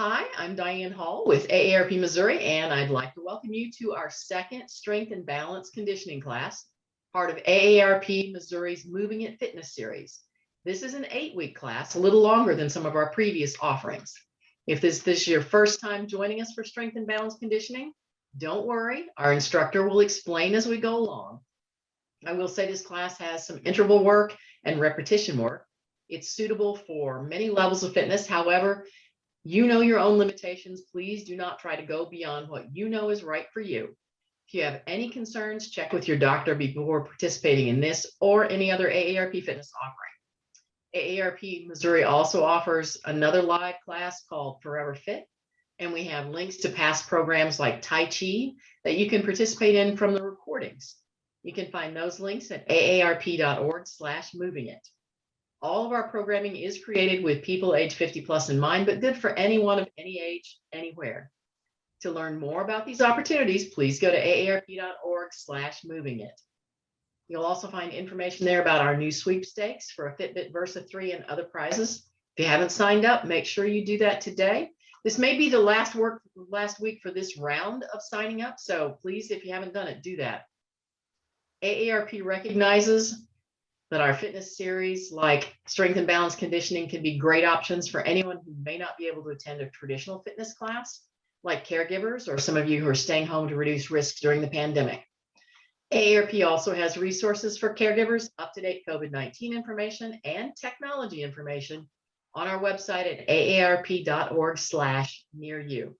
Hi, I'm Diane Hall with AARP Missouri, and I'd like to welcome you to our second Strength and Balance Conditioning class, part of AARP Missouri's Moving It Fitness series. This is an 8-week class, a little longer than some of our previous offerings. If this is your first time joining us for Strength and Balance Conditioning, don't worry, our instructor will explain as we go along. I will say this class has some interval work and repetition work. It's suitable for many levels of fitness. However, you know your own limitations. Please do not try to go beyond what you know is right for you. If you have any concerns, check with your doctor before participating in this or any other AARP fitness offering. AARP Missouri also offers another live class called Forever Fit, and we have links to past programs like Tai Chi that you can participate in from the recordings. You can find those links at aarp.org/movingit. All of our programming is created with people age 50 plus in mind, but good for anyone of any age, anywhere. To learn more about these opportunities, please go to aarp.org/movingit. You'll also find information there about our new sweepstakes for a Fitbit Versa 3 and other prizes. If you haven't signed up, make sure you do that today. This may be the last week for this round of signing up, so please, if you haven't done it, do that. AARP recognizes that our fitness series like Strength and Balance Conditioning can be great options for anyone who may not be able to attend a traditional fitness class, like caregivers or some of you who are staying home to reduce risks during the pandemic. AARP also has resources for caregivers, up-to-date COVID-19 information, and technology information on our website at aarp.org/nearyou.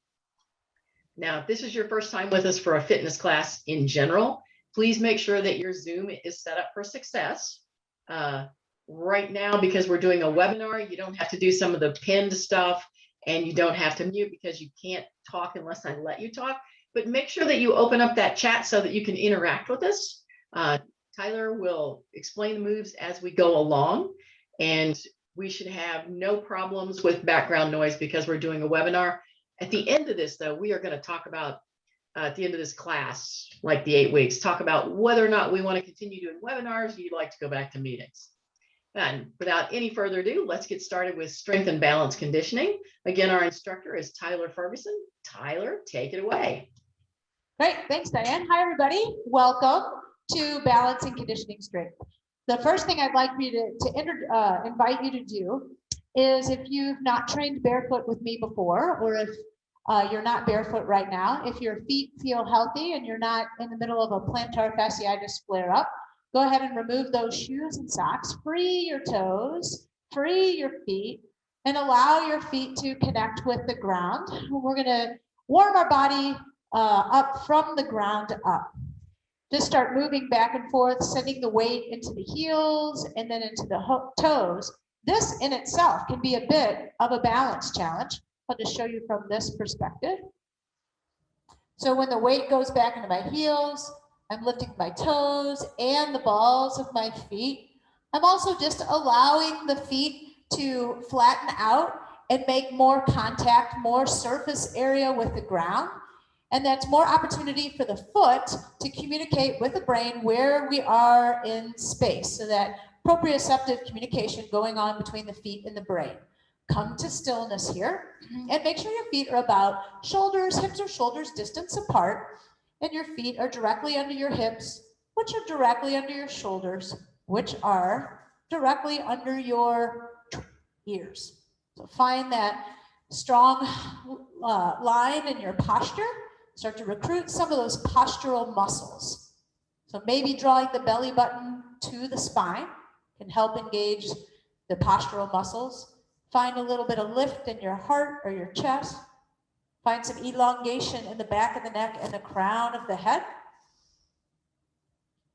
Now, if this is your first time with us for a fitness class in general, please make sure that your Zoom is set up for success. Right now, because we're doing a webinar, you don't have to do some of the pinned stuff, and you don't have to mute because you can't talk unless I let you talk. But make sure that you open up that chat so that you can interact with us. Tyler will explain the moves as we go along, and we should have no problems with background noise because we're doing a webinar. At the end of this, though, we are going to talk about at the end of this class, like the 8 weeks, talk about whether or not we want to continue doing webinars, or you'd like to go back to meetings. And without any further ado, let's get started with Strength and Balance Conditioning. Again, our instructor is Tyler Ferguson. Tyler, take it away. Great, thanks, Diane. Hi, everybody. Welcome to Balance and Conditioning Strength. The first thing I'd like you to invite you to do is, if you've not trained barefoot with me before, or if you're not barefoot right now, if your feet feel healthy and you're not in the middle of a plantar fasciitis flare up, go ahead and remove those shoes and socks, free your toes, free your feet, and allow your feet to connect with the ground. We're gonna warm our body up from the ground up. Just start moving back and forth, sending the weight into the heels and then into the toes. This in itself can be a bit of a balance challenge. I'll just show you from this perspective. So when the weight goes back into my heels, I'm lifting my toes and the balls of my feet. I'm also just allowing the feet to flatten out and make more contact, more surface area with the ground. And that's more opportunity for the foot to communicate with the brain where we are in space, so that proprioceptive communication going on between the feet and the brain. Come to stillness here and make sure your feet are about hips or shoulders distance apart, and your feet are directly under your hips, which are directly under your shoulders, which are directly under your ears. So find that strong line in your posture. Start to recruit some of those postural muscles. So maybe drawing the belly button to the spine can help engage the postural muscles. Find a little bit of lift in your heart or your chest. Find some elongation in the back of the neck and the crown of the head.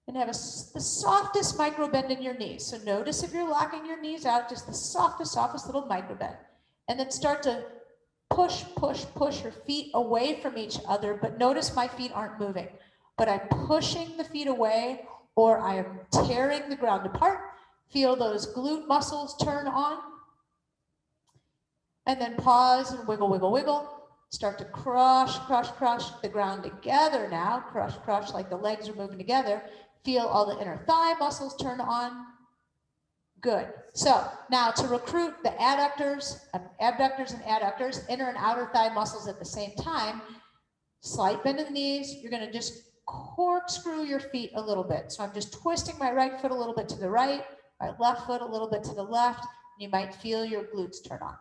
And have the softest micro bend in your knees. So notice if you're locking your knees out, just the softest little micro bend. And then start to push your feet away from each other. But notice my feet aren't moving. But I'm pushing the feet away, or I am tearing the ground apart. Feel those glute muscles turn on. And then pause and wiggle, wiggle, wiggle. Start to crush the ground together now. Crush like the legs are moving together. Feel all the inner thigh muscles turn on. Good. So now to recruit the abductors and adductors, inner and outer thigh muscles at the same time, slight bend in the knees. You're going to just corkscrew your feet a little bit. So I'm just twisting my right foot a little bit to the right, my left foot a little bit to the left. And you might feel your glutes turn on.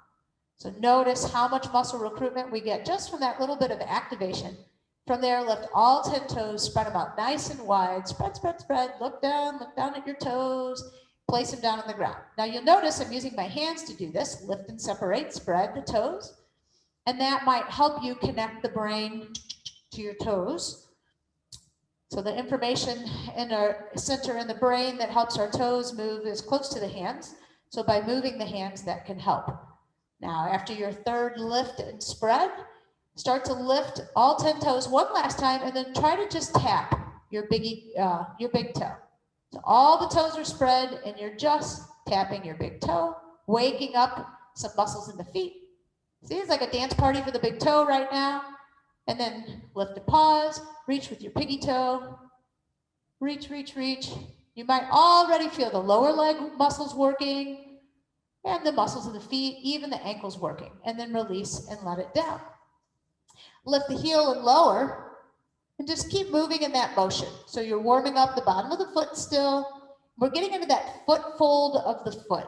So notice how much muscle recruitment we get just from that little bit of activation. From there, lift all 10 toes, spread them out nice and wide. Spread, spread, spread. Look down at your toes. Place them down on the ground. Now you'll notice I'm using my hands to do this. Lift and separate, spread the toes. And that might help you connect the brain to your toes. So the information in our center in the brain that helps our toes move is close to the hands. So by moving the hands, that can help. Now, after your third lift and spread, start to lift all 10 toes one last time, and then try to just tap your big toe. So all the toes are spread, and you're just tapping your big toe, waking up some muscles in the feet. See, it's like a dance party for the big toe right now. And then lift a pause, reach with your piggy toe, reach, reach, reach. You might already feel the lower leg muscles working and the muscles of the feet, even the ankles working, and then release and let it down. Lift the heel and lower and just keep moving in that motion. So you're warming up the bottom of the foot still. We're getting into that foot fold of the foot.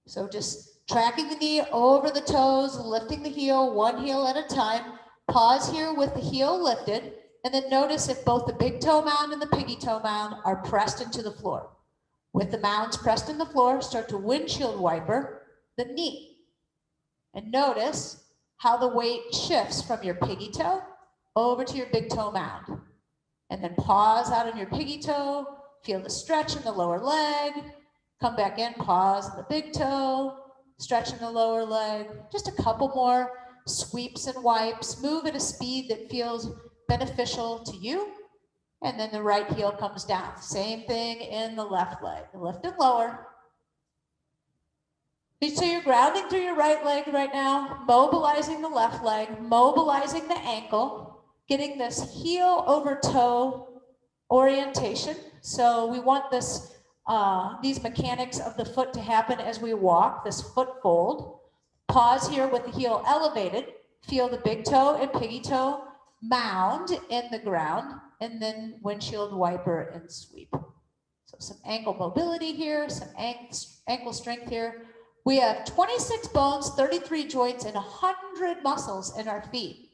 So just tracking the knee over the toes, lifting the heel, one heel at a time. Pause here with the heel lifted, and then notice if both the big toe mound and the piggy toe mound are pressed into the floor. With the mounds pressed in the floor, start to windshield wiper the knee. And notice how the weight shifts from your piggy toe over to your big toe mound. And then pause out on your piggy toe, feel the stretch in the lower leg, come back in, pause in the big toe, stretch in the lower leg, just a couple more sweeps and wipes, move at a speed that feels beneficial to you, and then the right heel comes down. Same thing in the left leg, lift and lower. So you're grounding through your right leg right now, mobilizing the left leg, mobilizing the ankle, getting this heel over toe orientation. So we want this, these mechanics of the foot to happen as we walk, this foot fold. Pause here with the heel elevated, feel the big toe and piggy toe mound in the ground, and then windshield wiper and sweep. So some ankle mobility here, some ankle strength here. We have 26 bones, 33 joints, and 100 muscles in our feet.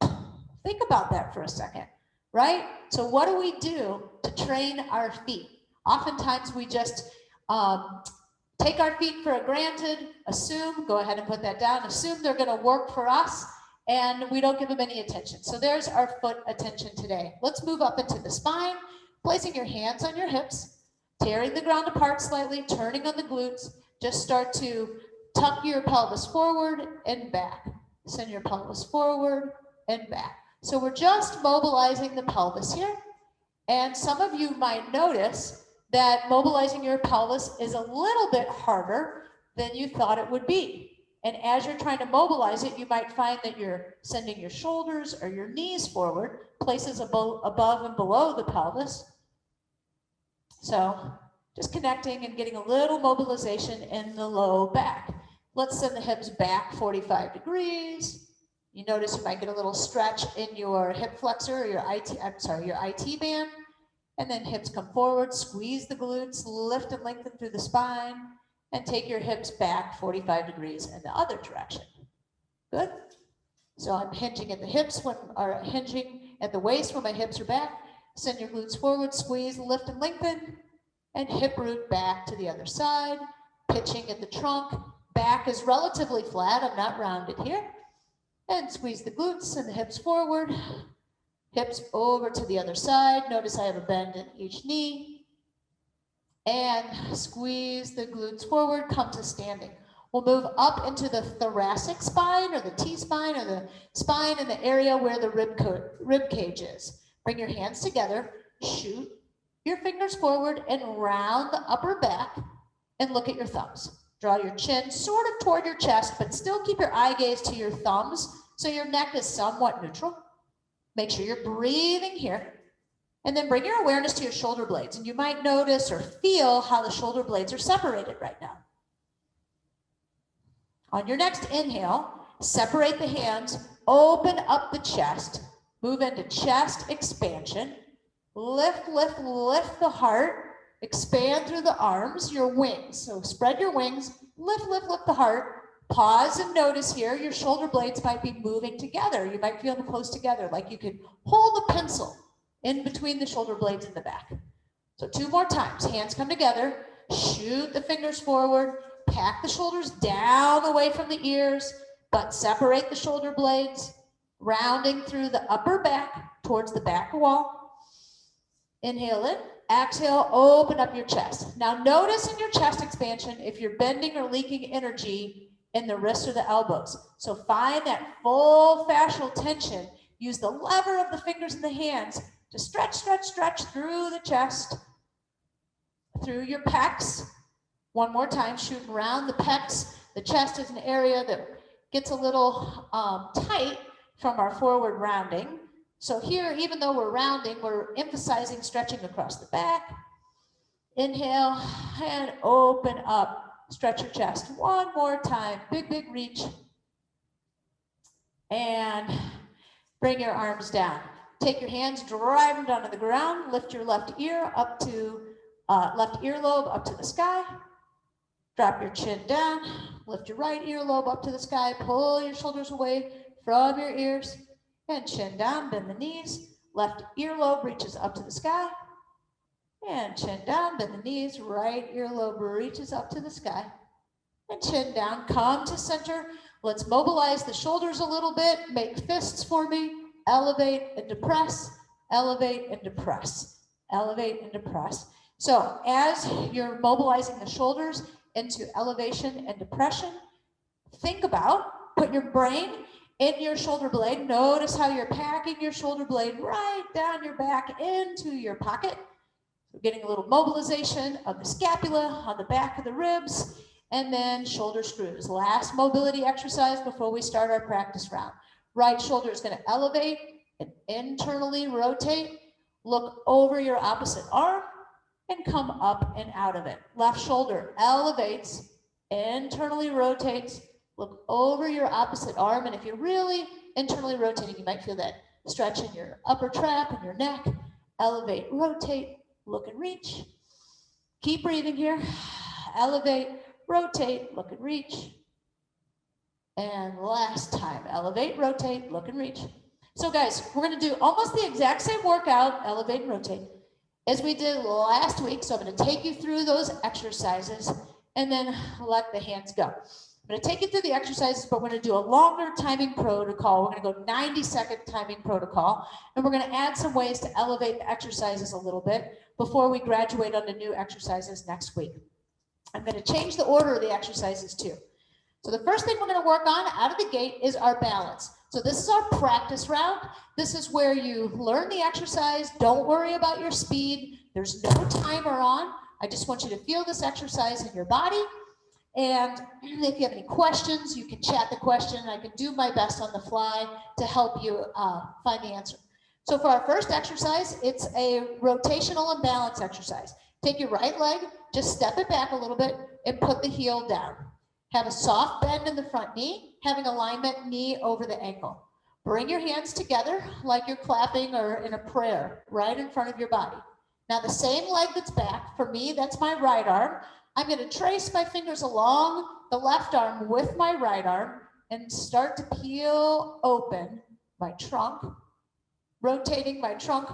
Think about that for a second, right? So what do we do to train our feet? Oftentimes we just take our feet for granted, assume, go ahead and put that down, assume they're gonna work for us, and we don't give them any attention. So there's our foot attention today. Let's move up into the spine, placing your hands on your hips, tearing the ground apart slightly, turning on the glutes. Just start to tuck your pelvis forward and back. Send your pelvis forward and back. So we're just mobilizing the pelvis here. And some of you might notice that mobilizing your pelvis is a little bit harder than you thought it would be. And as you're trying to mobilize it, you might find that you're sending your shoulders or your knees forward, places above and below the pelvis. So just connecting and getting a little mobilization in the low back. Let's send the hips back 45 degrees. You notice you might get a little stretch in your hip flexor or your IT band. And then hips come forward, squeeze the glutes, lift and lengthen through the spine, and take your hips back 45 degrees in the other direction. Good? So I'm hinging at the hips or hinging at the waist when my hips are back. Send your glutes forward, squeeze, lift and lengthen, and hip root back to the other side, pitching at the trunk. Back is relatively flat, I'm not rounded here. And squeeze the glutes and the hips forward. Hips over to the other side. Notice I have a bend in each knee. And squeeze the glutes forward, come to standing. We'll move up into the thoracic spine or the T-spine or the spine in the area where the rib cage is. Bring your hands together, shoot your fingers forward and round the upper back and look at your thumbs. Draw your chin sort of toward your chest, but still keep your eye gaze to your thumbs so your neck is somewhat neutral. Make sure you're breathing here. And then bring your awareness to your shoulder blades. And you might notice or feel how the shoulder blades are separated right now. On your next inhale, separate the hands, open up the chest, move into chest expansion, lift, lift, lift the heart, expand through the arms, your wings. So spread your wings, lift, lift, lift the heart. Pause and notice here, your shoulder blades might be moving together. You might feel them close together, like you could hold a pencil in between the shoulder blades in the back. So 2 more times, hands come together, shoot the fingers forward, pack the shoulders down away from the ears, but separate the shoulder blades, rounding through the upper back towards the back wall. Inhale in, exhale, open up your chest. Now notice in your chest expansion if you're bending or leaking energy in the wrists or the elbows. So find that full fascial tension. Use the lever of the fingers and the hands to stretch, stretch, stretch through the chest, through your pecs. One more time, shooting around the pecs. The chest is an area that gets a little tight from our forward rounding. So here, even though we're rounding, we're emphasizing stretching across the back. Inhale and open up. Stretch your chest. One more time. Big, big reach. And bring your arms down. Take your hands, drive them down to the ground. Lift your left ear up to, left earlobe up to the sky. Drop your chin down. Lift your right earlobe up to the sky. Pull your shoulders away from your ears. And chin down, bend the knees. Left earlobe reaches up to the sky. And chin down, bend the knees. Right earlobe reaches up to the sky. And chin down, come to center. Let's mobilize the shoulders a little bit. Make fists for me. Elevate and depress. Elevate and depress. Elevate and depress. So as you're mobilizing the shoulders into elevation and depression, think about, put your brain in your shoulder blade. Notice how you're packing your shoulder blade right down your back into your pocket. We're getting a little mobilization of the scapula on the back of the ribs, and then shoulder screws. Last mobility exercise before we start our practice round. Right shoulder is going to elevate and internally rotate. Look over your opposite arm and come up and out of it. Left shoulder elevates, internally rotates. Look over your opposite arm, and if you're really internally rotating, you might feel that stretch in your upper trap and your neck. Elevate, rotate, look and reach. Keep breathing here. Elevate, rotate, look and reach. And last time, elevate, rotate, look and reach. So guys, we're gonna do almost the exact same workout, elevate and rotate, as we did last week. So I'm gonna take you through those exercises and then let the hands go. I'm going to take you through the exercises, but we're going to do a longer timing protocol. We're going to go 90-second timing protocol, and we're going to add some ways to elevate the exercises a little bit before we graduate onto new exercises next week. I'm going to change the order of the exercises too. So the first thing we're going to work on out of the gate is our balance. So this is our practice round. This is where you learn the exercise. Don't worry about your speed. There's no timer on. I just want you to feel this exercise in your body. And if you have any questions, you can chat the question. I can do my best on the fly to help you find the answer. So for our first exercise, it's a rotational and balance exercise. Take your right leg, just step it back a little bit and put the heel down. Have a soft bend in the front knee, having alignment knee over the ankle. Bring your hands together like you're clapping or in a prayer right in front of your body. Now the same leg that's back, for me, that's my right arm. I'm going to trace my fingers along the left arm with my right arm and start to peel open my trunk, rotating my trunk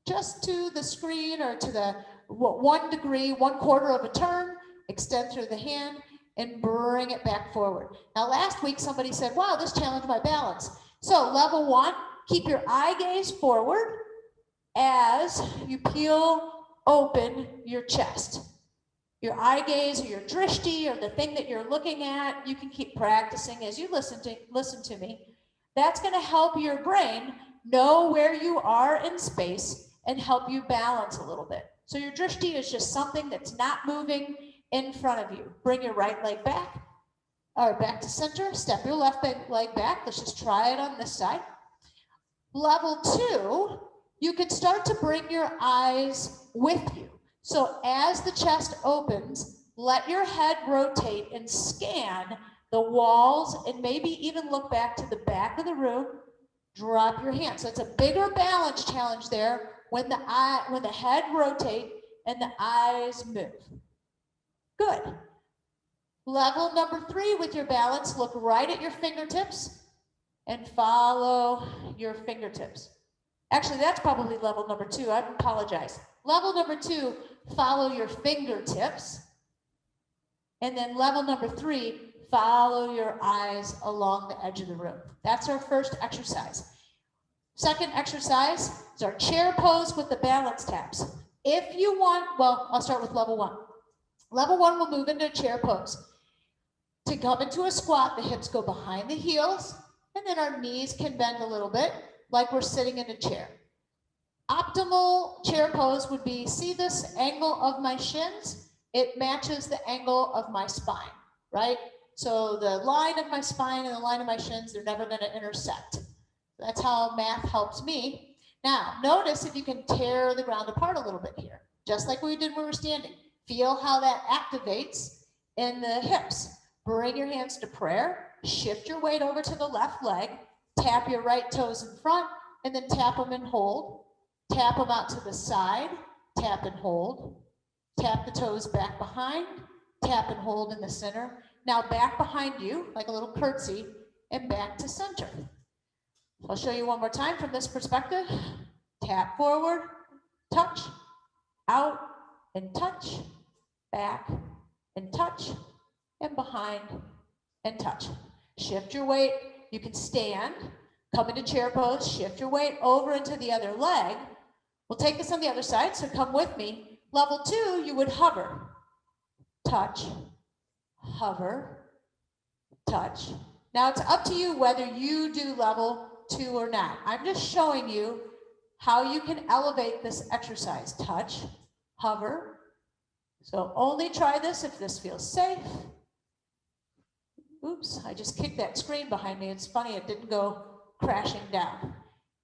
just to the screen or to the 1 degree, 1/4 of a turn, extend through the hand and bring it back forward. Now last week somebody said, wow, this challenged my balance. So level 1, keep your eye gaze forward as you peel open your chest. Your eye gaze or your drishti or the thing that you're looking at, you can keep practicing as you listen to me. That's going to help your brain know where you are in space and help you balance a little bit. So your drishti is just something that's not moving in front of you. Bring your right leg back, or back to center. Step your left leg back. Let's just try it on this side. Level 2 you could start to bring your eyes with you. So as the chest opens, let your head rotate and scan the walls and maybe even look back to the back of the room. Drop your hands. So it's a bigger balance challenge there when the head rotate and the eyes move. Good. Level number 3 with your balance, look right at your fingertips and follow your fingertips. Actually, that's probably level number 2. I apologize. Level number 2, follow your fingertips. And then level number 3, follow your eyes along the edge of the room. That's our first exercise. Second exercise is our chair pose with the balance taps. If you want, well, I'll start with level 1. Level 1 will move into a chair pose. To come into a squat, the hips go behind the heels, and then our knees can bend a little bit, like we're sitting in a chair. Optimal chair pose would be, see this angle of my shins? It matches the angle of my spine, right? So the line of my spine and the line of my shins, they're never going to intersect. That's how math helps me. Now, notice if you can tear the ground apart a little bit here, just like we did when we were standing. Feel how that activates in the hips. Bring your hands to prayer, shift your weight over to the left leg, tap your right toes in front, and then tap them and hold. Tap them out to the side, tap and hold. Tap the toes back behind, tap and hold in the center. Now back behind you, like a little curtsy, and back to center. I'll show you one more time from this perspective. Tap forward, touch, out, and touch, back, and touch, and behind, and touch. Shift your weight. You can stand, come into chair pose, shift your weight over into the other leg. We'll take this on the other side, so come with me. Level 2, you would hover, touch, hover, touch. Now it's up to you whether you do level 2 or not. I'm just showing you how you can elevate this exercise. Touch, hover. So only try this if this feels safe. Oops, I just kicked that screen behind me. It's funny, it didn't go crashing down.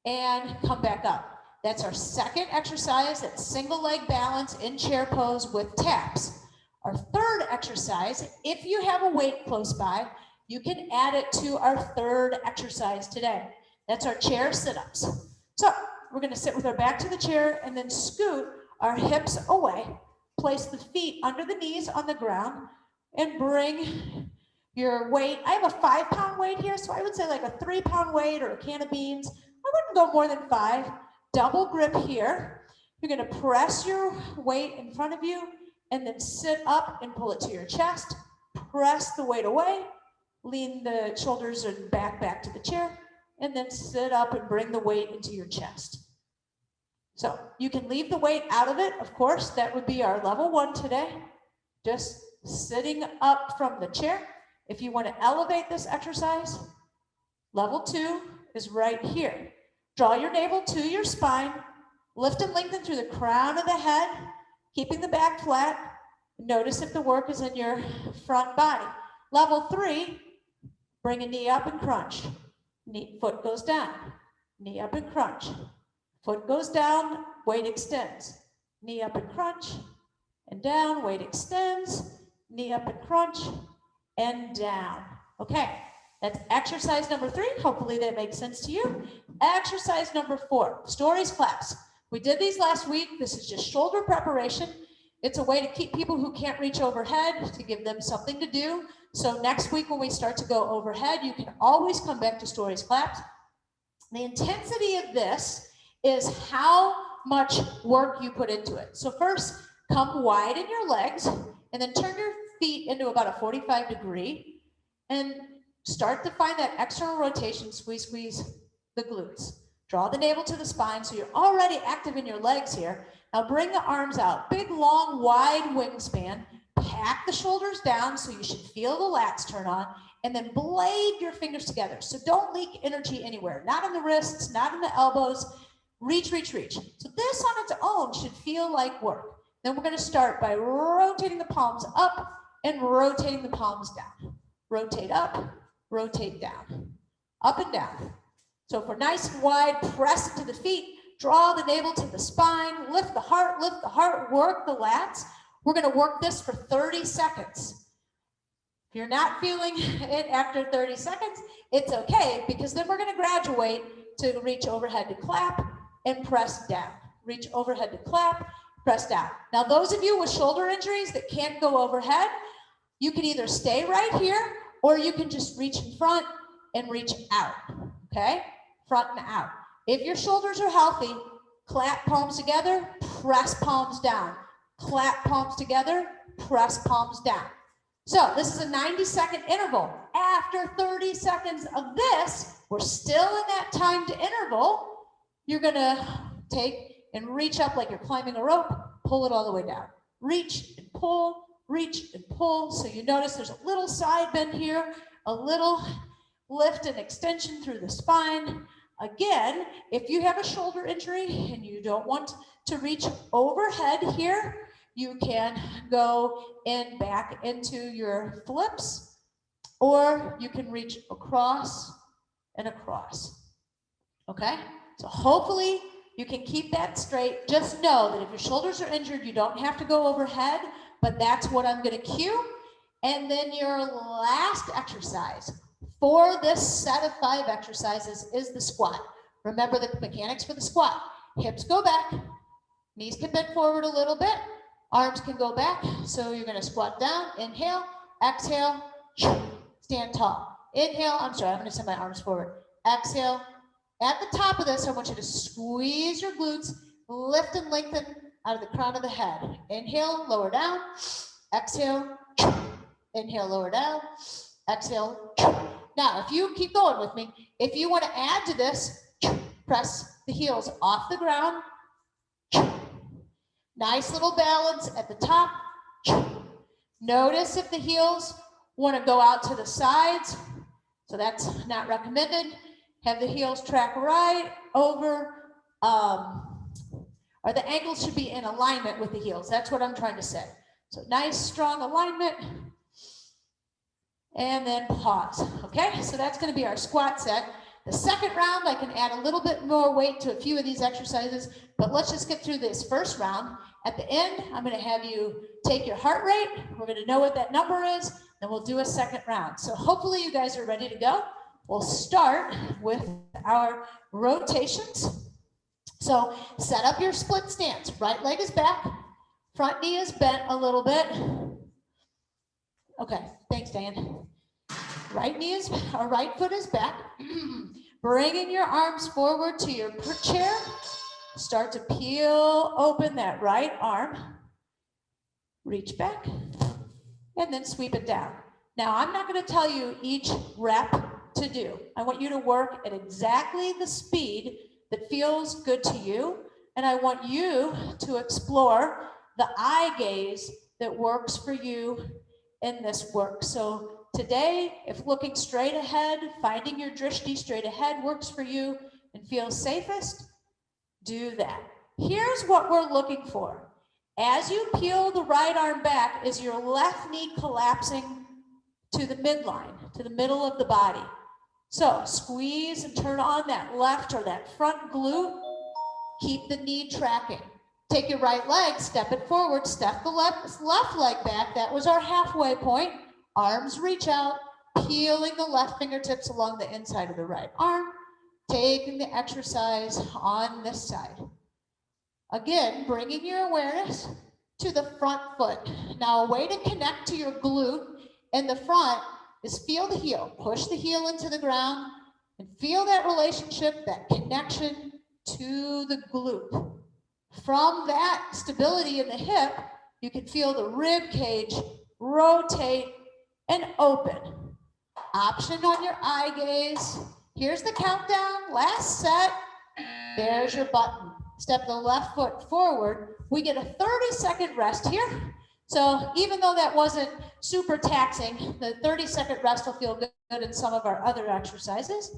And come back up. That's our second exercise, that's single leg balance in chair pose with taps. Our third exercise, if you have a weight close by, you can add it to our third exercise today. That's our chair sit-ups. So we're gonna sit with our back to the chair and then scoot our hips away. Place the feet under the knees on the ground and bring your weight. I have a 5-pound weight here, so I would say like a 3-pound weight or a can of beans. I wouldn't go more than 5. Double grip here. You're going to press your weight in front of you and then sit up and pull it to your chest. Press the weight away. Lean the shoulders and back to the chair, and then sit up and bring the weight into your chest. So you can leave the weight out of it, of course. That would be our level 1 today. Just sitting up from the chair. If you want to elevate this exercise, level 2 is right here. Draw your navel to your spine, lift and lengthen through the crown of the head, keeping the back flat. Notice if the work is in your front body. Level 3, bring a knee up and crunch. Foot goes down, knee up and crunch. Foot goes down, weight extends. Knee up and crunch, and down, weight extends. Knee up and crunch, and down. Okay. That's exercise number 3. Hopefully that makes sense to you. Exercise number 4, stories claps. We did these last week. This is just shoulder preparation. It's a way to keep people who can't reach overhead, to give them something to do. So next week when we start to go overhead, you can always come back to stories claps. The intensity of this is how much work you put into it. So first, come wide in your legs, and then turn your feet into about a 45 degree, and start to find that external rotation, squeeze the glutes. Draw the navel to the spine, so you're already active in your legs here. Now bring the arms out, big, long, wide wingspan. Pack the shoulders down so you should feel the lats turn on, and then blade your fingers together. So don't leak energy anywhere, not in the wrists, not in the elbows. Reach, reach, reach. So this on its own should feel like work. Then we're going to start by rotating the palms up and rotating the palms down. Rotate up, rotate down, up and down. So for nice and wide, press into the feet, Draw the navel to the spine, lift the heart, work the lats. We're gonna work this for 30 seconds. If you're not feeling it after 30 seconds, it's okay, because then we're gonna graduate to reach overhead to clap and press down. Reach overhead to clap, press down. Now, those of you with shoulder injuries that can't go overhead, you can either stay right here or you can just reach in front and reach out, okay? Front and out. If your shoulders are healthy, clap palms together, press palms down. Clap palms together, press palms down. So this is a 90-second interval. After 30 seconds of this, we're still in that timed interval. You're gonna take and reach up like you're climbing a rope, pull it all the way down. Reach and pull, reach and pull. So you notice there's a little side bend here, a little lift and extension through the spine. Again, if you have a shoulder injury and you don't want to reach overhead here, you can go in back into your flips, or you can reach across and across. Okay? So hopefully you can keep that straight. Just know that if your shoulders are injured, you don't have to go overhead, but that's what I'm going to cue. And then your last exercise for this set of 5 exercises is the squat. Remember the mechanics for the squat. Hips go back, knees can bend forward a little bit, arms can go back. So you're going to squat down, inhale, exhale, stand tall. Inhale, I'm going to send my arms forward. Exhale. At the top of this, I want you to squeeze your glutes, lift and lengthen out of the crown of the head. Inhale, lower down, exhale, inhale, lower down, exhale. Now, if you keep going with me, if you want to add to this, press the heels off the ground. Nice little balance at the top. Notice if the heels want to go out to the sides, so that's not recommended. Have the heels track right over, or the ankles should be in alignment with the heels. That's what I'm trying to say. So nice, strong alignment. And then pause, okay? So that's gonna be our squat set. The second round, I can add a little bit more weight to a few of these exercises, but let's just get through this first round. At the end, I'm gonna have you take your heart rate. We're gonna know what that number is, then we'll do a second round. So hopefully you guys are ready to go. We'll start with our rotations. So set up your split stance. Right leg is back, front knee is bent a little bit. Okay, thanks, Diane. Right knee is, or right foot is back. Bringing your arms forward to your chair. Start to peel open that right arm. Reach back, and then sweep it down. Now, I'm not going to tell you each rep to do. I want you to work at exactly the speed that feels good to you, and I want you to explore the eye gaze that works for you in this work. So today, if looking straight ahead, finding your drishti straight ahead works for you and feels safest, do that. Here's what we're looking for. As you peel the right arm back, is your left knee collapsing to the midline, to the middle of the body. So squeeze and turn on that left or that front glute. Keep the knee tracking. Take your right leg, step it forward, step the left leg back. That was our halfway point. Arms reach out, peeling the left fingertips along the inside of the right arm. Taking the exercise on this side. Again, bringing your awareness to the front foot. Now, a way to connect to your glute in the front is feel the heel. Push the heel into the ground and feel that relationship, that connection to the glute. From that stability in the hip, you can feel the rib cage rotate and open. Option on your eye gaze. Here's the countdown, last set. There's your button. Step the left foot forward. We get a 30-second rest here. So even though that wasn't super taxing, the 30-second rest will feel good in some of our other exercises.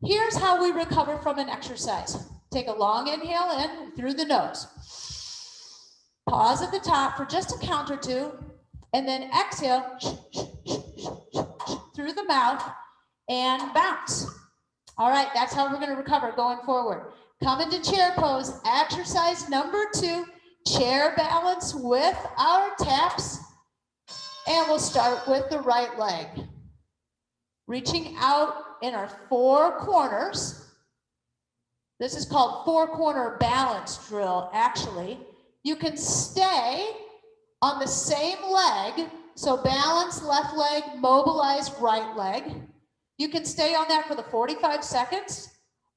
Here's how we recover from an exercise. Take a long inhale in through the nose. Pause at the top for just a count or two, and then exhale through the mouth and bounce. All right, that's how we're going to recover going forward. Come into chair pose. Exercise number 2, chair balance with our taps. And we'll start with the right leg. Reaching out in our 4 corners. This is called 4-corner balance drill, actually. You can stay on the same leg, so balance left leg, mobilize right leg. You can stay on that for the 45 seconds,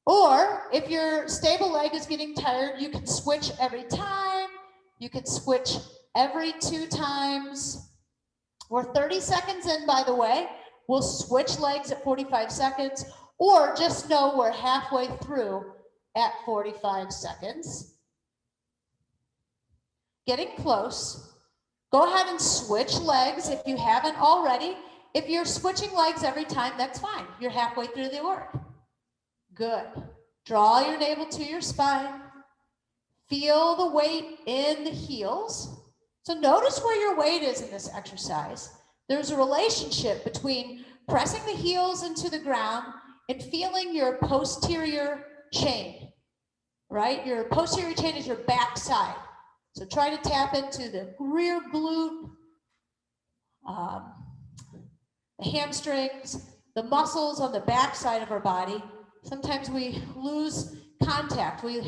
or if your stable leg is getting tired, you can switch every time. You can switch every 2 times. We're 30 seconds in, by the way. We'll switch legs at 45 seconds, or just know we're halfway through at 45 seconds. Getting close. Go ahead and switch legs if you haven't already. If you're switching legs every time, that's fine. You're halfway through the work. Good. Draw your navel to your spine. Feel the weight in the heels. So notice where your weight is in this exercise. There's a relationship between pressing the heels into the ground and feeling your posterior chain, right? Your posterior chain is your back side. So try to tap into the rear glute, the hamstrings, the muscles on the back side of our body. Sometimes we lose contact. We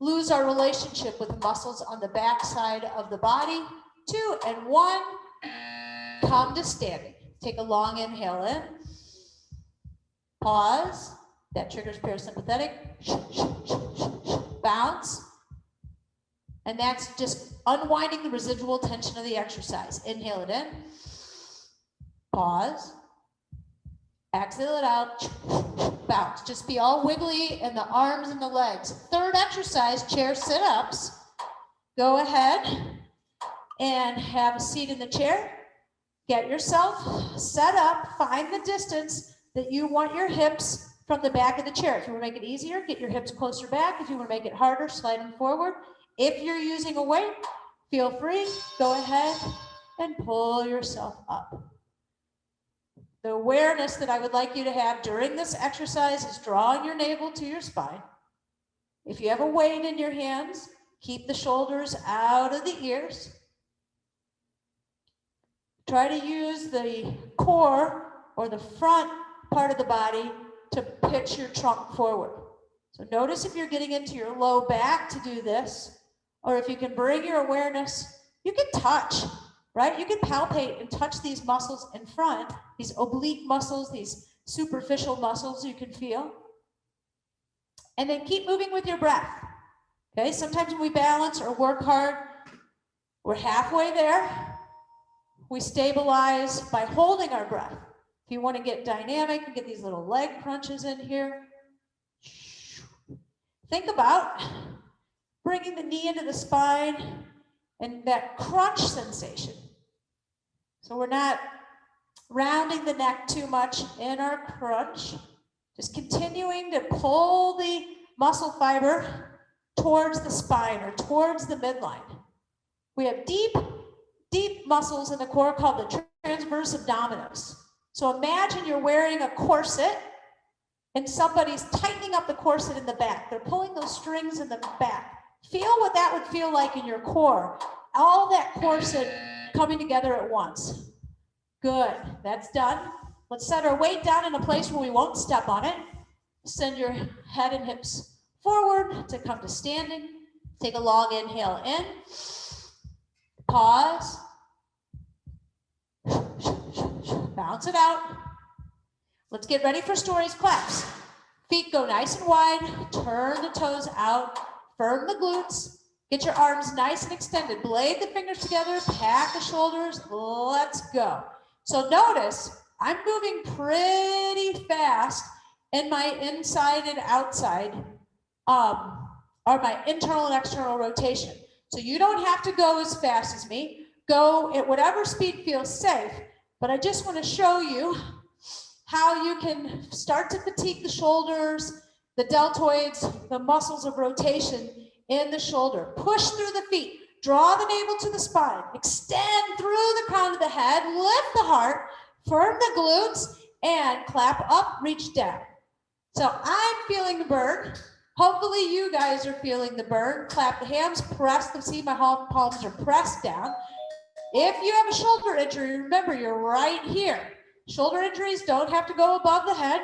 lose our relationship with the muscles on the back side of the body. 2 and 1, come to standing. Take a long inhale in. Pause. That triggers parasympathetic. Bounce. And that's just unwinding the residual tension of the exercise. Inhale it in. Pause. Exhale it out. Bounce. Just be all wiggly in the arms and the legs. 3rd exercise, chair sit-ups. Go ahead and have a seat in the chair. Get yourself set up. Find the distance that you want your hips from the back of the chair. If you want to make it easier, get your hips closer back. If you want to make it harder, slide them forward. If you're using a weight, feel free, go ahead and pull yourself up. The awareness that I would like you to have during this exercise is drawing your navel to your spine. If you have a weight in your hands, keep the shoulders out of the ears. Try to use the core or the front part of the body to pitch your trunk forward. So notice if you're getting into your low back to do this, or if you can bring your awareness, you can touch, right? You can palpate and touch these muscles in front, these oblique muscles, these superficial muscles you can feel. And then keep moving with your breath. Okay, sometimes when we balance or work hard, we're halfway there. We stabilize by holding our breath. If you want to get dynamic and get these little leg crunches in here, think about bringing the knee into the spine and that crunch sensation. So we're not rounding the neck too much in our crunch, just continuing to pull the muscle fiber towards the spine or towards the midline. We have deep muscles in the core called the transverse abdominis. So imagine you're wearing a corset and somebody's tightening up the corset in the back. They're pulling those strings in the back. Feel what that would feel like in your core. All that corset coming together at once. Good, that's done. Let's set our weight down in a place where we won't step on it. Send your head and hips forward to come to standing. Take a long inhale in. Pause. Bounce it out. Let's get ready for stories claps. Feet go nice and wide. Turn the toes out. Firm the glutes. Get your arms nice and extended. Blade the fingers together. Pack the shoulders. Let's go. So notice I'm moving pretty fast in my inside and outside, or my internal and external rotation. So you don't have to go as fast as me. Go at whatever speed feels safe. But I just want to show you how you can start to fatigue the shoulders, the deltoids, the muscles of rotation in the shoulder. Push through the feet. Draw the navel to the spine. Extend through the crown of the head. Lift the heart. Firm the glutes. And clap up, reach down. So I'm feeling the burn. Hopefully you guys are feeling the burn. Clap the hands, press the, see my palms are pressed down. If you have a shoulder injury, remember you're right here. Shoulder injuries don't have to go above the head.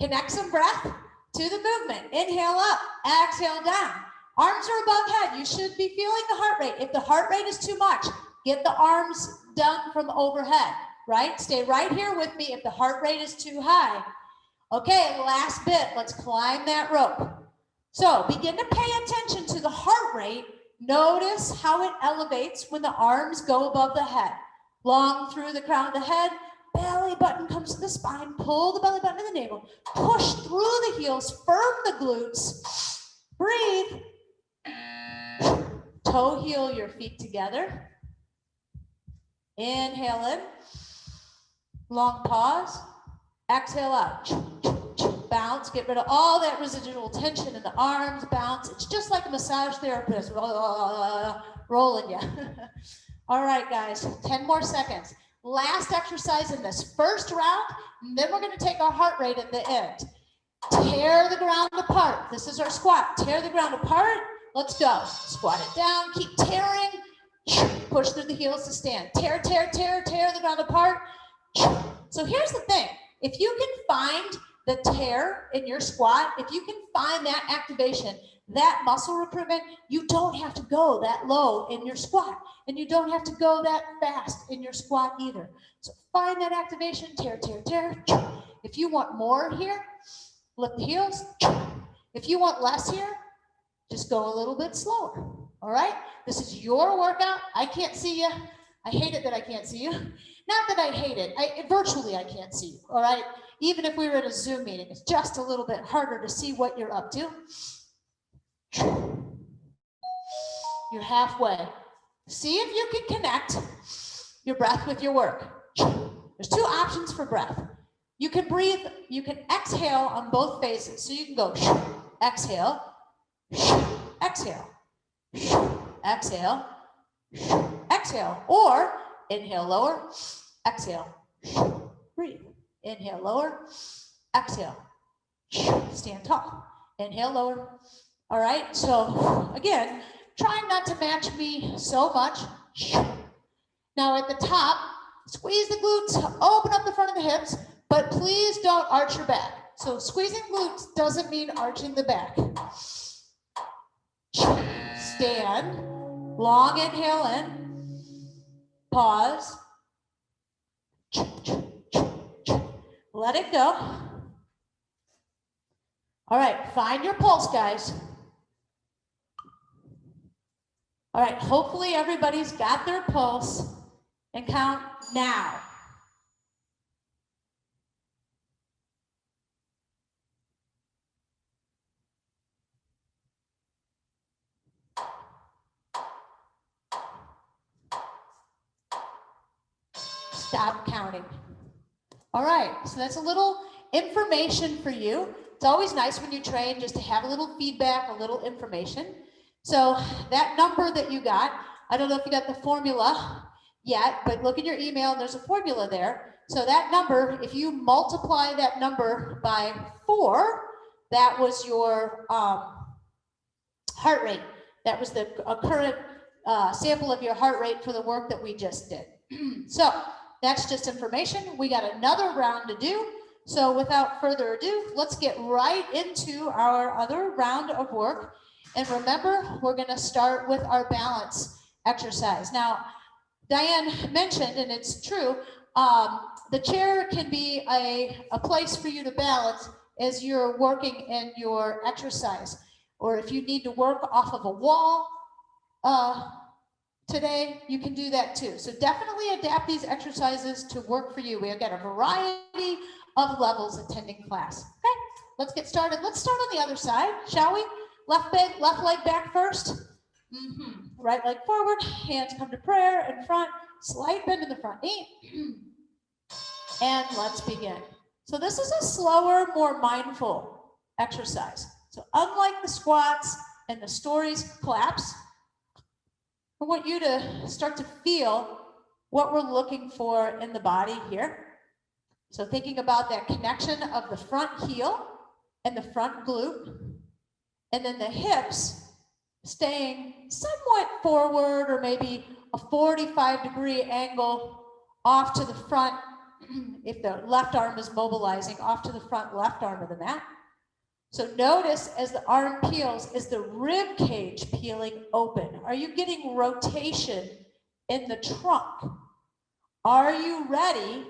Connect some breath to the movement. Inhale up, exhale down. Arms are above head. You should be feeling the heart rate. If the heart rate is too much, get the arms done from overhead, right? Stay right here with me if the heart rate is too high. Okay, last bit. Let's climb that rope. So begin to pay attention to the heart rate. Notice how it elevates when the arms go above the head. Long through the crown of the head, belly button comes to the spine, pull the belly button to the navel, push through the heels, firm the glutes, breathe. Toe heel your feet together. Inhale in, long pause, exhale out. Bounce, get rid of all that residual tension in the arms, bounce. It's just like a massage therapist rolling you. All right, guys, 10 more seconds. Last exercise in this first round, and then we're going to take our heart rate at the end. Tear the ground apart. This is our squat. Tear the ground apart. Let's go. Squat it down. Keep tearing. Push through the heels to stand. Tear, tear, tear, tear the ground apart. So here's the thing. If you can find the tear in your squat, if you can find that activation, that muscle recruitment, you don't have to go that low in your squat, and you don't have to go that fast in your squat either. So find that activation, tear, tear, tear. If you want more here, lift the heels. If you want less here, just go a little bit slower. All right? This is your workout. I can't see you. I hate it that I can't see you. Not that I hate it. Virtually I can't see you. All right? Even if we were at a Zoom meeting, it's just a little bit harder to see what you're up to. You're halfway. See if you can connect your breath with your work. There's two options for breath. You can breathe, you can exhale on both phases. So you can go exhale, exhale, exhale, exhale, or inhale lower, exhale, breathe. Inhale lower, exhale, stand tall, inhale lower. All right, so again, trying not to match me so much. Now at the top, squeeze the glutes, open up the front of the hips, but please don't arch your back. So squeezing glutes doesn't mean arching the back. Stand, long inhale in, pause, let it go. All right, find your pulse, guys. All right, hopefully everybody's got their pulse, and count now. Stop counting. All right, so that's a little information for you. It's always nice when you train just to have a little feedback, a little information. So that number that you got, I don't know if you got the formula yet, but look in your email and there's a formula there. So that number, if you multiply that number by 4, that was your heart rate. That was the current sample of your heart rate for the work that we just did. So that's just information. We got another round to do. So without further ado, let's get right into our other round of work. And remember, we're going to start with our balance exercise. Now, Diane mentioned, and it's true, the chair can be a place for you to balance as you're working in your exercise. Or if you need to work off of a wall today, you can do that too. So definitely adapt these exercises to work for you. We've got a variety of levels attending class. Okay, let's get started. Let's start on the other side, shall we? Left leg back first. Right leg forward, hands come to prayer in front, slight bend in the front knee. And let's begin. So this is a slower, more mindful exercise. So unlike the squats and the stories collapse, I want you to start to feel what we're looking for in the body here. So thinking about that connection of the front heel and the front glute, and then the hips staying somewhat forward or maybe a 45-degree angle off to the front if the left arm is mobilizing, off to the front left arm of the mat. So notice as the arm peels, is the rib cage peeling open? Are you getting rotation in the trunk? Are you ready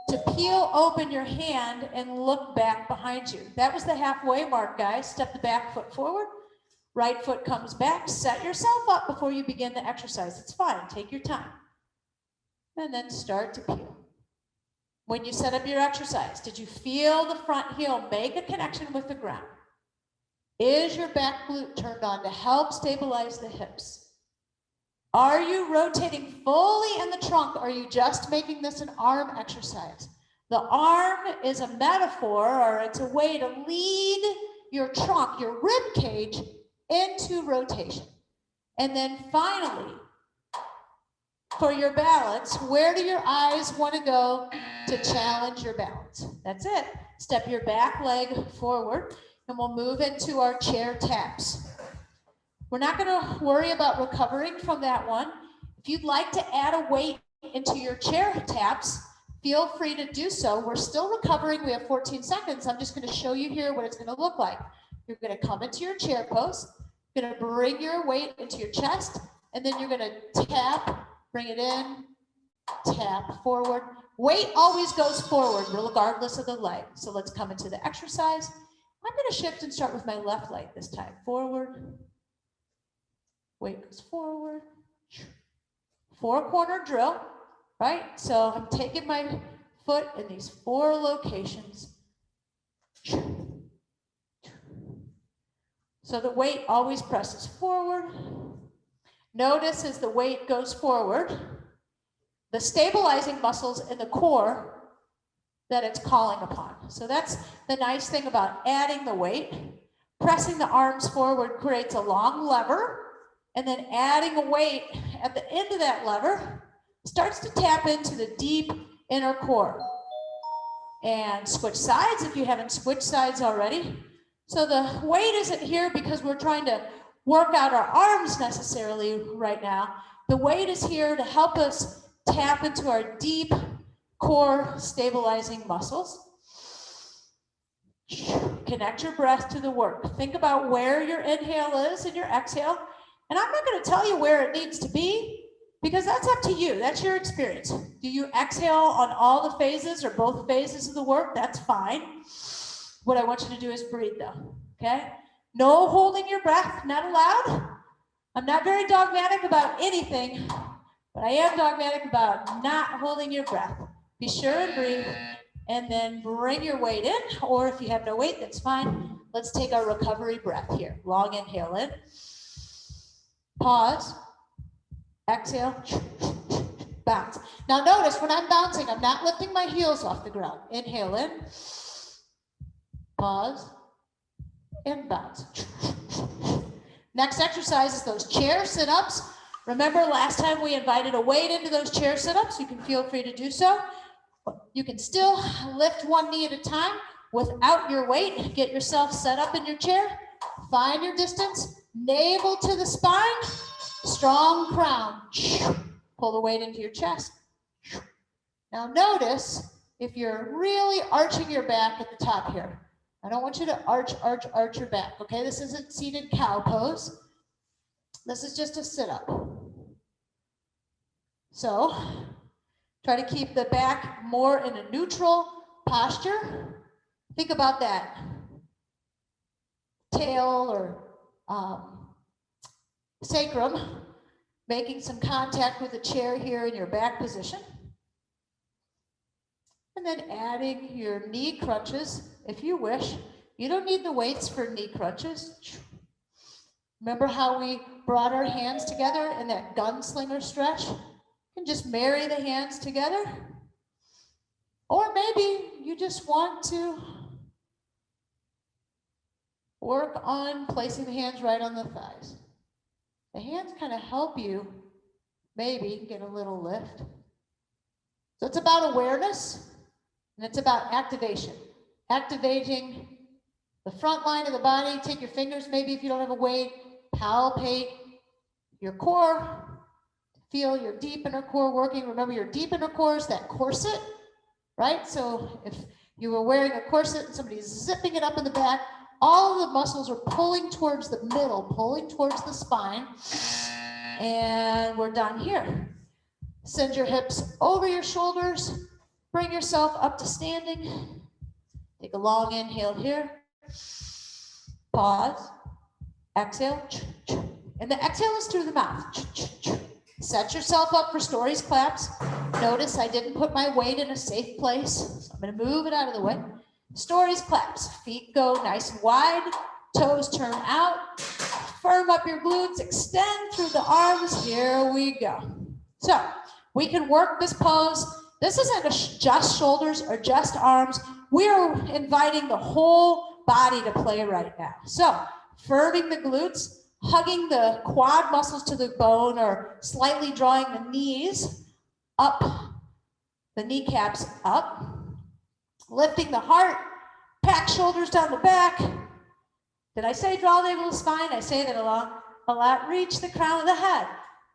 to peel open your hand and look back behind you? That was the halfway mark, guys. Step the back foot forward, right foot comes back, set yourself up before you begin the exercise. It's fine, take your time. And then start to peel. When you set up your exercise, did you feel the front heel make a connection with the ground? Is your back glute turned on to help stabilize the hips? Are you rotating fully in the trunk? Or are you just making this an arm exercise? The arm is a metaphor, or it's a way to lead your trunk, your rib cage, into rotation. And then finally, for your balance, where do your eyes want to go to challenge your balance? That's it. Step your back leg forward, and we'll move into our chair taps. We're not going to worry about recovering from that one. If you'd like to add a weight into your chair taps, feel free to do so. We're still recovering. We have 14 seconds. I'm just going to show you here what it's going to look like. You're going to come into your chair pose. You're going to bring your weight into your chest, and then you're going to tap, bring it in, tap forward. Weight always goes forward regardless of the leg. So let's come into the exercise. I'm going to shift and start with my left leg this time. Forward. Weight goes forward. 4-corner drill, right? So I'm taking my foot in these 4 locations. So the weight always presses forward. Notice as the weight goes forward, the stabilizing muscles in the core that it's calling upon. So that's the nice thing about adding the weight. Pressing the arms forward creates a long lever, and then adding a weight at the end of that lever starts to tap into the deep inner core. And switch sides if you haven't switched sides already. So the weight isn't here because we're trying to work out our arms necessarily right now. The weight is here to help us tap into our deep core stabilizing muscles. Connect your breath to the work. Think about where your inhale is and your exhale. And I'm not going to tell you where it needs to be because that's up to you. That's your experience. Do you exhale on all the phases or both phases of the work? That's fine. What I want you to do is breathe though, okay? No holding your breath, not allowed. I'm not very dogmatic about anything, but I am dogmatic about not holding your breath. Be sure and breathe, and then bring your weight in, or if you have no weight, that's fine. Let's take our recovery breath here. Long inhale in. Pause. Exhale. Bounce. Now notice when I'm bouncing, I'm not lifting my heels off the ground. Inhale in. Pause. And bounce. Next exercise is those chair sit-ups. Remember last time we invited a weight into those chair sit-ups. You can feel free to do so. You can still lift one knee at a time without your weight. Get yourself set up in your chair. Find your distance. Navel to the spine. Strong crown. Pull the weight into your chest. Now notice if you're really arching your back at the top here. I don't want you to arch your back, okay? This isn't seated cow pose. This is just a sit-up. So, try to keep the back more in a neutral posture. Think about that. Tail or sacrum, making some contact with the chair here in your back position. And then adding your knee crunches, if you wish. You don't need the weights for knee crunches. Remember how we brought our hands together in that gunslinger stretch? You can just marry the hands together. Or maybe you just want to work on placing the hands right on the thighs. The hands kind of help you maybe get a little lift. So it's about awareness. And it's about activation. Activating the front line of the body. Take your fingers, maybe if you don't have a weight, palpate your core. Feel your deep inner core working. Remember, your deep inner core is that corset, right? So if you were wearing a corset and somebody's zipping it up in the back, all of the muscles are pulling towards the middle, pulling towards the spine. And we're done here. Send your hips over your shoulders. Bring yourself up to standing. Take a long inhale here. Pause. Exhale. And the exhale is through the mouth. Set yourself up for stories claps. Notice I didn't put my weight in a safe place, so I'm going to move it out of the way. Stories claps. Feet go nice and wide. Toes turn out. Firm up your glutes. Extend through the arms. Here we go. So we can work this pose. This isn't just shoulders or just arms. We are inviting the whole body to play right now. So firming the glutes, hugging the quad muscles to the bone, or slightly drawing the knees up, the kneecaps up, lifting the heart, pack shoulders down the back. Did I say draw the navel to the spine? I say that a lot. Reach the crown of the head.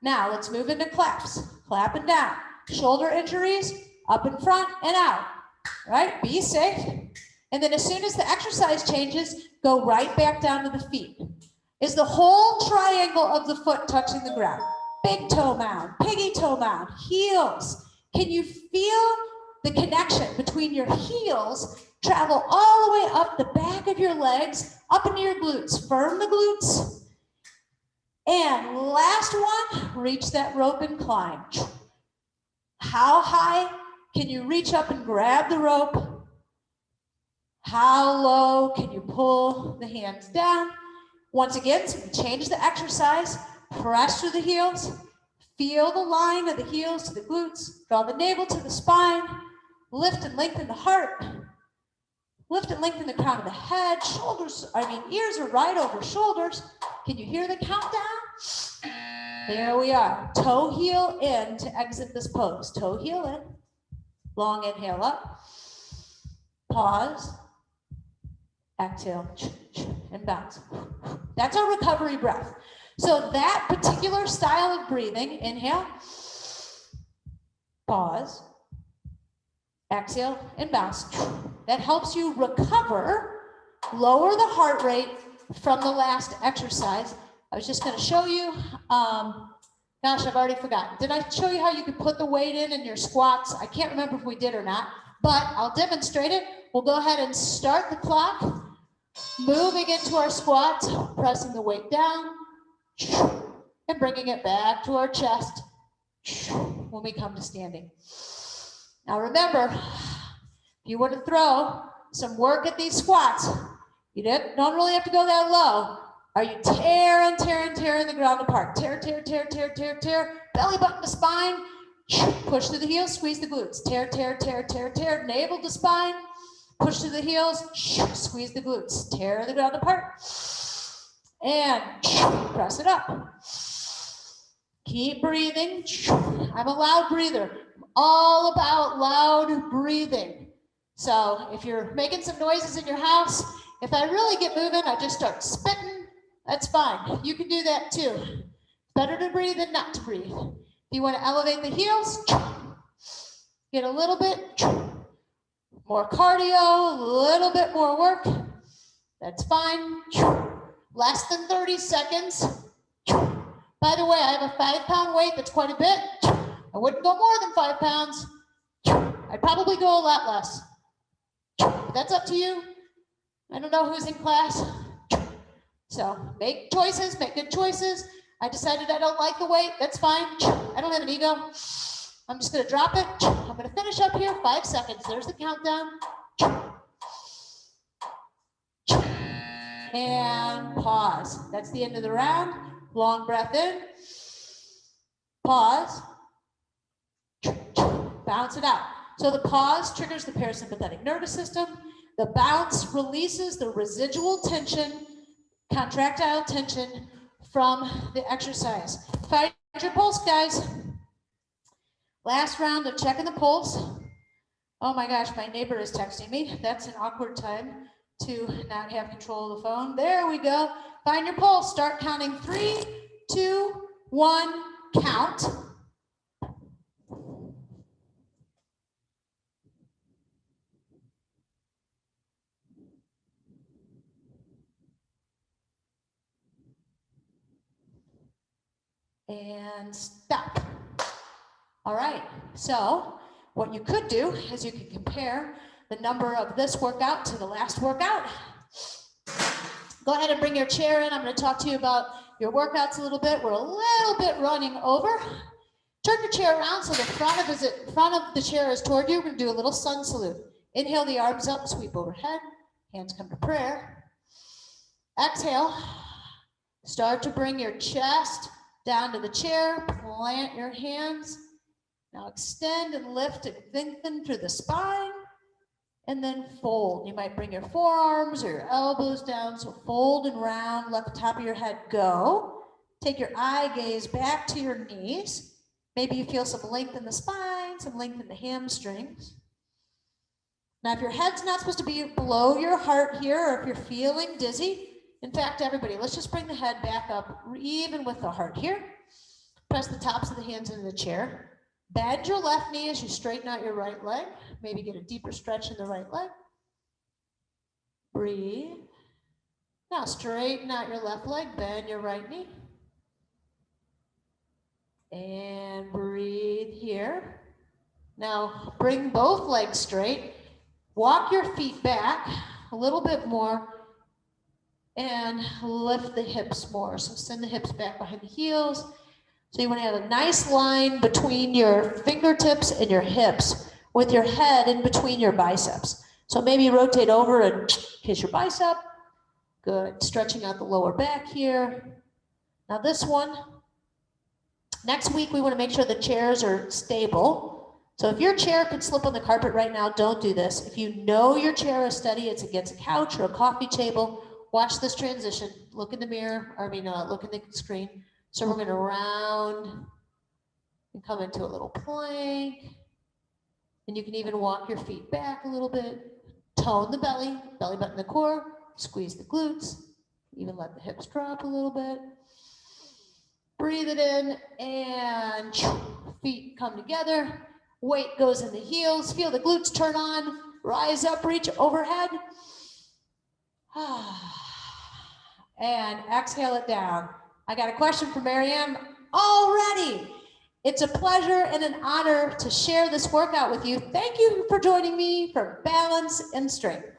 Now let's move into claps. Clapping down. Shoulder injuries, up in front and out. Right? Be safe. And then as soon as the exercise changes, go right back down to the feet. Is the whole triangle of the foot touching the ground? Big toe mound, piggy toe mound, heels. Can you feel the connection between your heels travel all the way up the back of your legs, up into your glutes? Firm the glutes. And last one, reach that rope and climb. How high can you reach up and grab the rope? How low can you pull the hands down? Once again, so we change the exercise, press through the heels, feel the line of the heels to the glutes, draw the navel to the spine, lift and lengthen the heart, lift and lengthen the crown of the head, ears are right over shoulders. Can you hear the countdown? There we are. Toe heel in to exit this pose. Toe heel in. Long inhale up. Pause. Exhale. And bounce. That's our recovery breath. So that particular style of breathing, inhale. Pause. Exhale and bounce. That helps you recover, lower the heart rate from the last exercise. I was just going to show you, gosh, I've already forgotten. Did I show you how you could put the weight in your squats? I can't remember if we did or not, but I'll demonstrate it. We'll go ahead and start the clock, moving into our squats, pressing the weight down, and bringing it back to our chest when we come to standing. Now remember, if you were to throw some work at these squats, you don't really have to go that low. Are you tearing the ground apart? Tear, belly button to spine, push through the heels, squeeze the glutes. Tear, navel to spine, push through the heels, squeeze the glutes. Tear the ground apart, and press it up. Keep breathing. I'm a loud breather. I'm all about loud breathing. So if you're making some noises in your house, if I really get moving, I just start spitting. That's fine. You can do that too. Better to breathe than not to breathe. If you want to elevate the heels, get a little bit more cardio, a little bit more work. That's fine. Less than 30 seconds. By the way, I have a 5-pound weight. That's quite a bit. I wouldn't go more than 5 pounds. I'd probably go a lot less. But that's up to you. I don't know who's in class. So make choices, make good choices. I decided I don't like the weight. That's fine. I don't have an ego. I'm just going to drop it. I'm going to finish up here. 5 seconds. There's the countdown. And pause. That's the end of the round. Long breath in. Pause. Bounce it out. So the pause triggers the parasympathetic nervous system. The bounce releases the residual tension, contractile tension from the exercise. Find your pulse, guys. Last round of checking the pulse. Oh my gosh, my neighbor is texting me. That's an awkward time to not have control of the phone. There we go. Find your pulse. Start counting. 3, 2, 1, count. And stop. All right, so what you could do is you could compare the number of this workout to the last workout. Go ahead and bring your chair in. I'm going to talk to you about your workouts a little bit. We're a little bit running over. Turn your chair around so the front of the chair is toward you. We're going to do a little sun salute. Inhale the arms up, sweep overhead. Hands come to prayer. Exhale. Start to bring your chest down to the chair. Plant your hands. Now extend and lift and lengthen through the spine. And then fold. You might bring your forearms or your elbows down. So fold and round, let the top of your head go. Take your eye gaze back to your knees. Maybe you feel some length in the spine, some length in the hamstrings. Now, if your head's not supposed to be below your heart here, or if you're feeling dizzy, in fact, everybody, let's just bring the head back up, even with the heart here. Press the tops of the hands into the chair. Bend your left knee as you straighten out your right leg. Maybe get a deeper stretch in the right leg. Breathe. Now straighten out your left leg, bend your right knee. And breathe here. Now bring both legs straight. Walk your feet back a little bit more and lift the hips more. So send the hips back behind the heels. So you want to have a nice line between your fingertips and your hips with your head in between your biceps. So maybe rotate over and kiss your bicep. Good. Stretching out the lower back here. Now this one, next week we want to make sure the chairs are stable. So if your chair could slip on the carpet right now, don't do this. If you know your chair is steady, it's against a couch or a coffee table, watch this transition. Look in the mirror, look in the screen. So we're going to round and come into a little plank. And you can even walk your feet back a little bit. Tone the belly button the core, squeeze the glutes, even let the hips drop a little bit. Breathe it in and feet come together. Weight goes in the heels. Feel the glutes turn on. Rise up, reach overhead. And exhale it down. I got a question for Marianne already. It's a pleasure and an honor to share this workout with you. Thank you for joining me for Balance and Strength.